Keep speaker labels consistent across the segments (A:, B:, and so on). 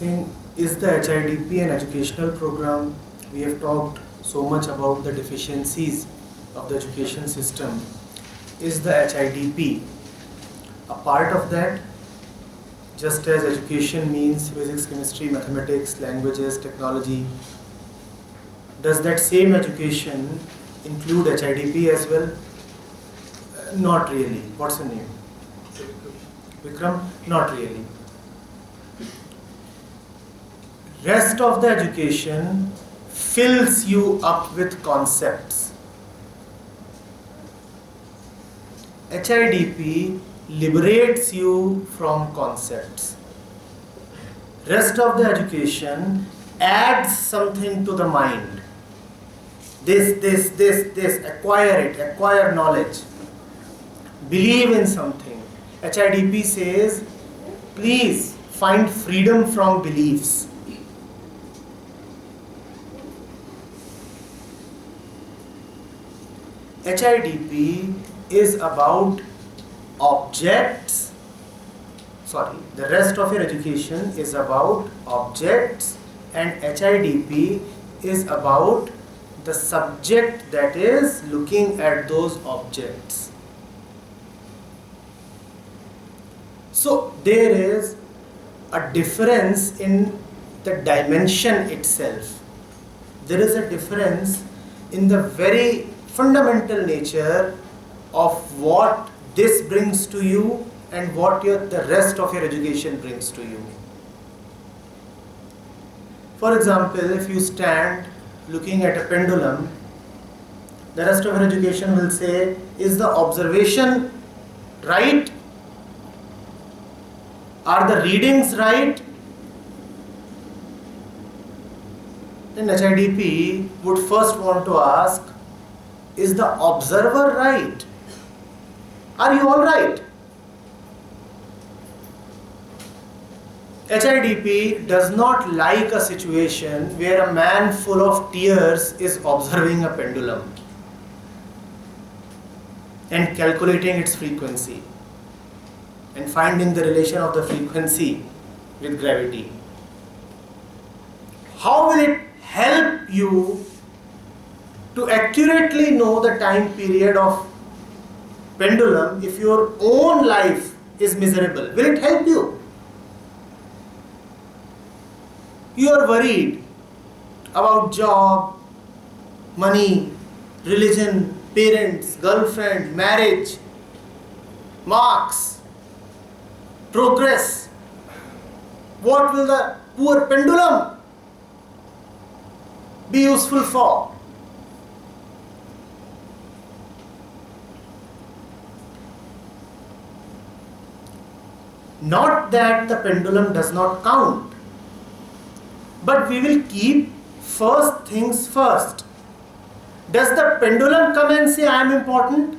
A: Saying, is the HIDP an educational program? We have talked so much about the deficiencies of the education system. Is the HIDP a part of that? Just as education means physics, chemistry, mathematics, languages, technology, does that same education include HIDP as well? Not really. What's your name? Vikram? Not really. Rest of the education fills you up with concepts. HIDP liberates you from concepts. Rest of the education adds something to the mind. This, acquire knowledge. Believe in something. HIDP says, please find freedom from beliefs. HIDP is about objects. The rest of your education is about objects, and HIDP is about the subject that is looking at those objects. So there is a difference in the dimension itself. There is a difference in the very fundamental nature of what this brings to you and what the rest of your education brings to you. For example, if you stand looking at a pendulum, the rest of your education will say, is the observation right? Are the readings right? Then HIDP would first want to ask, is the observer right? Are you all right? HIDP does not like a situation where a man full of tears is observing a pendulum and calculating its frequency and finding the relation of the frequency with gravity. How will it help you to accurately know the time period of pendulum if your own life is miserable? Will it help you? You are worried about job, money, religion, parents, girlfriend, marriage, marks, progress. What will the poor pendulum be useful for? Not that the pendulum does not count, but we will keep first things first. Does the pendulum come and say, I am important?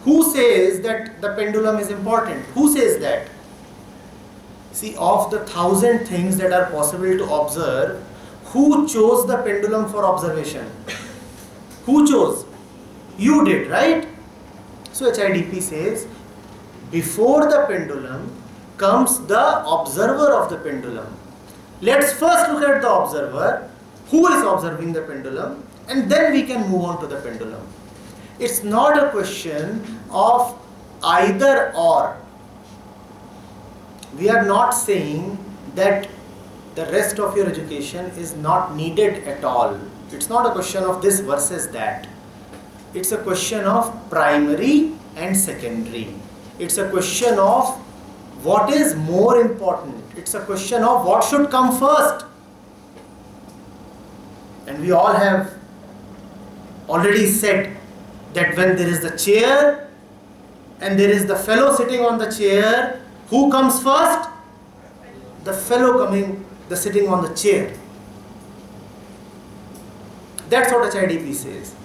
A: Who says that the pendulum is important? Who says that? See, of the 1,000 things that are possible to observe, who chose the pendulum for observation? Who chose? You did, right? So HIDP says, before the pendulum comes the observer of the pendulum. Let's first look at the observer, who is observing the pendulum, and then we can move on to the pendulum. It's not a question of either or. We are not saying that the rest of your education is not needed at all. It's not a question of this versus that. It's a question of primary and secondary. It's a question of what is more important. It's a question of what should come first. And we all have already said that when there is the chair and there is the fellow sitting on the chair, who comes first? The fellow sitting on the chair. That's what HIDP says.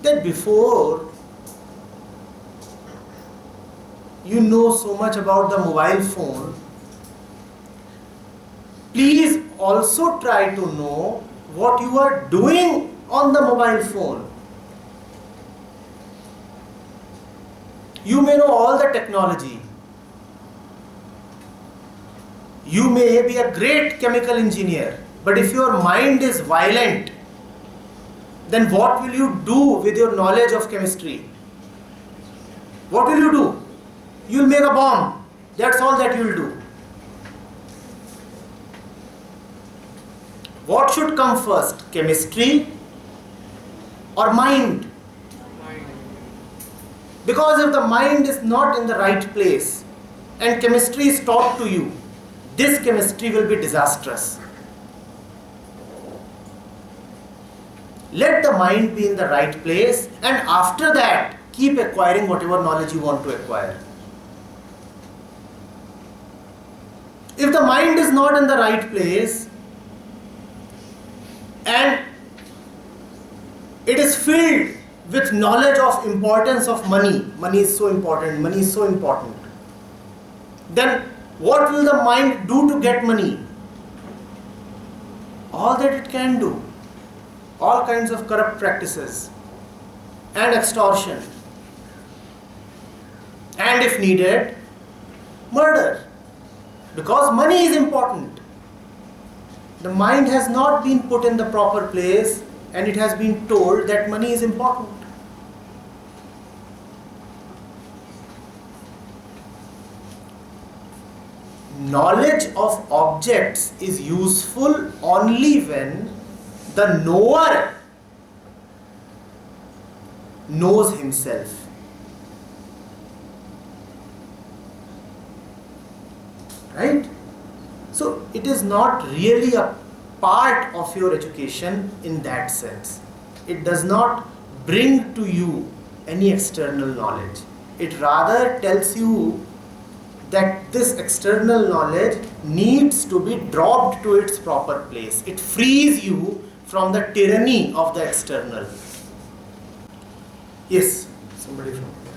A: That before you know so much about the mobile phone, please also try to know what you are doing on the mobile phone. You may know all the technology. You may be a great chemical engineer, but if your mind is violent, then what will you do with your knowledge of chemistry? What will you do? You will make a bomb. That's all that you will do. What should come first? Chemistry or mind? Because if the mind is not in the right place and chemistry is taught to you, this chemistry will be disastrous. Let the mind be in the right place, and after that, keep acquiring whatever knowledge you want to acquire. If the mind is not in the right place and it is filled with knowledge of importance of money, money is so important, then what will the mind do to get money? All that it can do. All kinds of corrupt practices and extortion, and if needed, murder, because money is important. The mind has not been put in the proper place and it has been told that money is important. Knowledge of objects is useful only when the knower knows himself. Right? So it is not really a part of your education in that sense. It does not bring to you any external knowledge. It rather tells you that this external knowledge needs to be dropped to its proper place. It frees you from the tyranny of the external. Yes, somebody from there.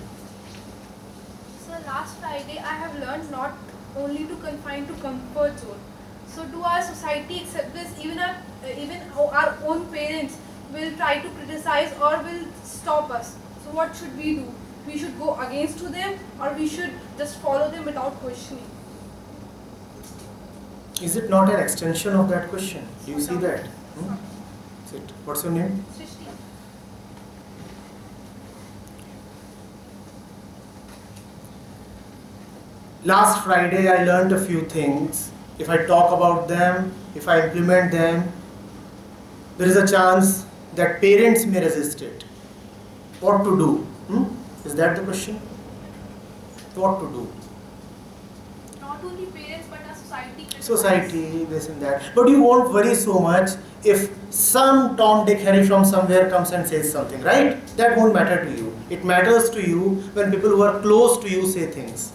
B: So last Friday I have learned not only to confine to comfort zone. So do our society accept this? Even our own parents will try to criticize or will stop us. So what should we do? We should go against to them, or we should just follow them without questioning?
A: Is it not an extension of that question? Do you see that? Is it? What's your name?
B: Srishti.
A: Last Friday I learned a few things. If I talk about them, if I implement them, there is a chance that parents may resist it. What to do? Is that the question? What to do?
B: Not only parents but our society.
A: Society, this and that. But you won't worry so much if some Tom, Dick, Harry from somewhere comes and says something, right? That won't matter to you. It matters to you when people who are close to you say things.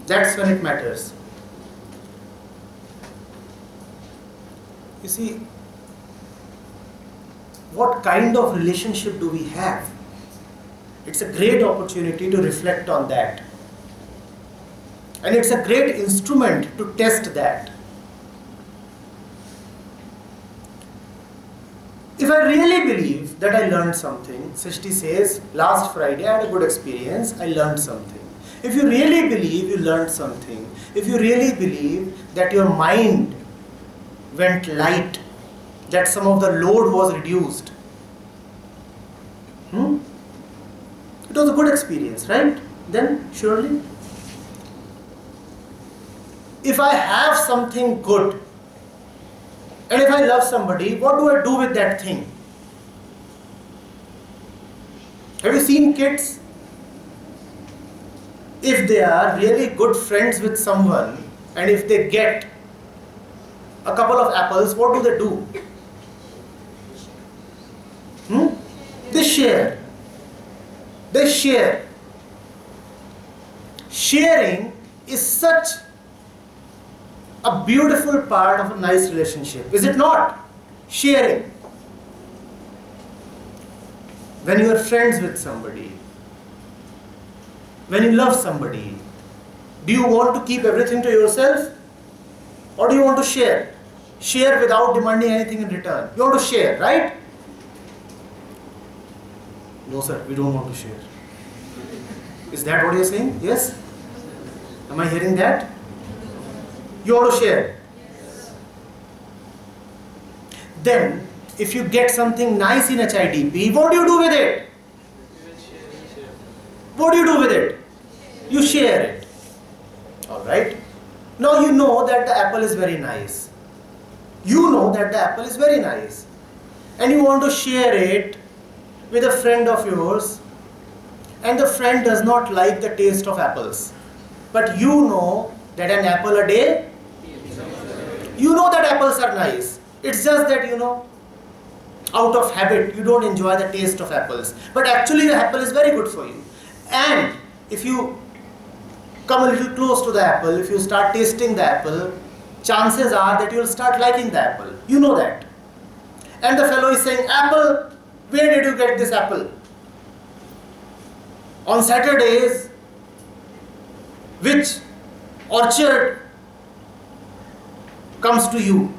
A: That's when it matters. You see, what kind of relationship do we have? It's a great opportunity to reflect on that. And it's a great instrument to test that. If I really believe that I learned something, Srishti says, last Friday I had a good experience, I learned something. If you really believe you learned something, if you really believe that your mind went light, that some of the load was reduced, it was a good experience, right? Then surely, if I have something good and if I love somebody, what do I do with that thing? Have you seen kids? If they are really good friends with someone and if they get a couple of apples, what do they do? They share. They share. Sharing is such a beautiful part of a nice relationship, is it not? Sharing. When you are friends with somebody, when you love somebody, do you want to keep everything to yourself? Or do you want to share? Share without demanding anything in return. You want to share, right? No sir, we don't want to share. Is that what you're saying? Yes? Am I hearing that? You want to share? Then, if you get something nice in HIDP, what do you do with it? What do you do with it? You share it. Alright? Now you know that the apple is very nice. You know that the apple is very nice. And you want to share it with a friend of yours, and the friend does not like the taste of apples. But you know that an apple a day, you know that apples are nice. It's just that, out of habit, you don't enjoy the taste of apples. But actually the apple is very good for you. And if you come a little close to the apple, if you start tasting the apple, chances are that you'll start liking the apple. You know that. And the fellow is saying, apple, where did you get this apple? On Saturdays, which orchard comes to you?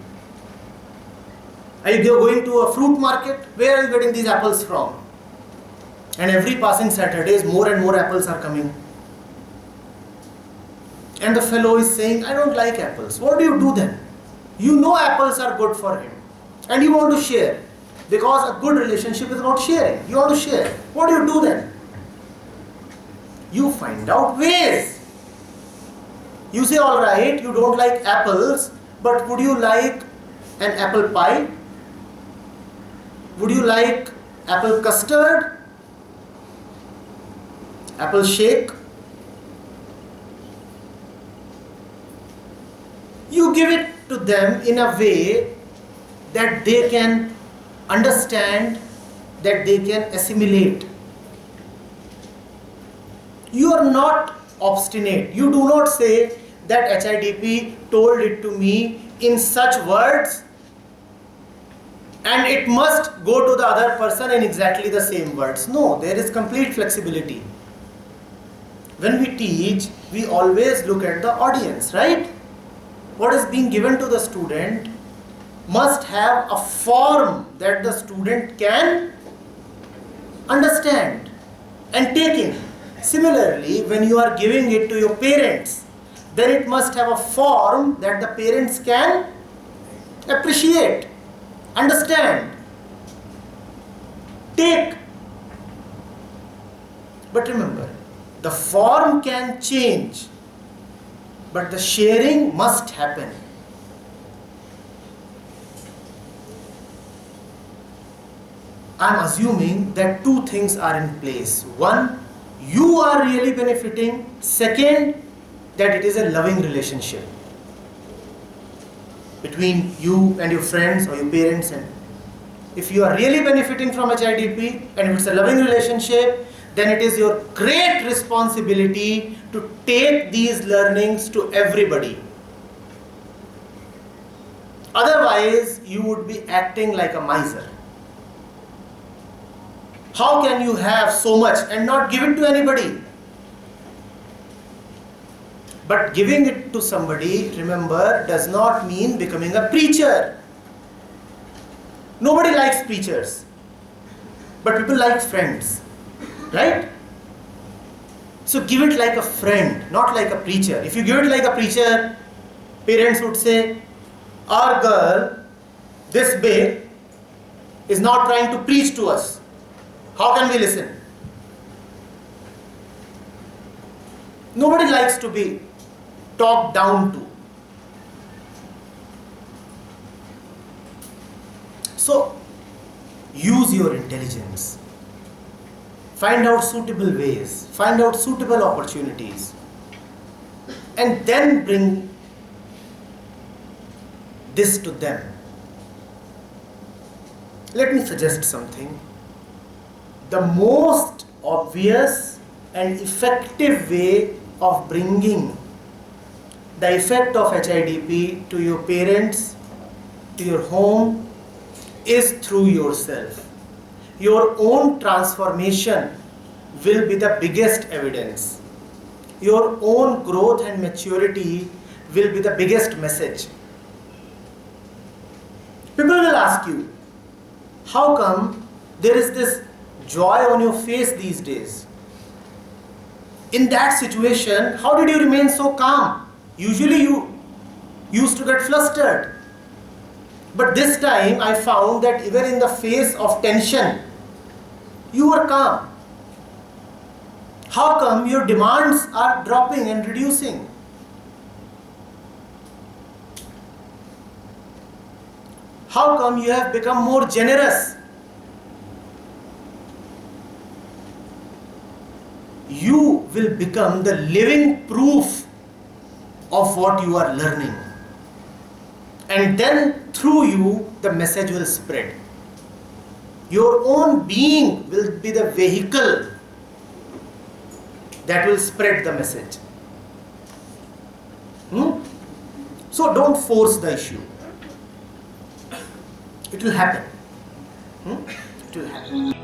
A: Are you going to a fruit market? Where are you getting these apples from? And every passing Saturdays, more and more apples are coming. And the fellow is saying, I don't like apples. What do you do then? You know apples are good for him. And you want to share. Because a good relationship is about sharing. You want to share. What do you do then? You find out ways. You say, alright, you don't like apples, but would you like an apple pie? Would you like apple custard? Apple shake? You give it to them in a way that they can understand, that they can assimilate. You are not obstinate. You do not say that HIDP told it to me in such words and it must go to the other person in exactly the same words. No, there is complete flexibility. When we teach, we always look at the audience, right? What is being given to the student must have a form that the student can understand and take in. Similarly, when you are giving it to your parents, then it must have a form that the parents can appreciate, understand, take. But remember, the form can change, but the sharing must happen. I am assuming that two things are in place. One, you are really benefiting. Second, that it is a loving relationship between you and your friends or your parents. And if you are really benefiting from HIDP and if it's a loving relationship, then it is your great responsibility to take these learnings to everybody. Otherwise, you would be acting like a miser. How can you have so much and not give it to anybody? But giving it to somebody, remember, does not mean becoming a preacher. Nobody likes preachers, but people like friends, right? So give it like a friend, not like a preacher. If you give it like a preacher, parents would say, our girl, this big, is not trying to preach to us. How can we listen? Nobody likes to be talked down to. So, use your intelligence. Find out suitable ways. Find out suitable opportunities. And then bring this to them. Let me suggest something. The most obvious and effective way of bringing the effect of HIDP to your parents, to your home, is through yourself. Your own transformation will be the biggest evidence. Your own growth and maturity will be the biggest message. People will ask you, how come there is this joy on your face these days? In that situation, how did you remain so calm? Usually you used to get flustered. But this time I found that even in the face of tension, you were calm. How come your demands are dropping and reducing? How come you have become more generous? You will become the living proof of what you are learning. And then through you, the message will spread. Your own being will be the vehicle that will spread the message. So don't force the issue. It will happen. It will happen.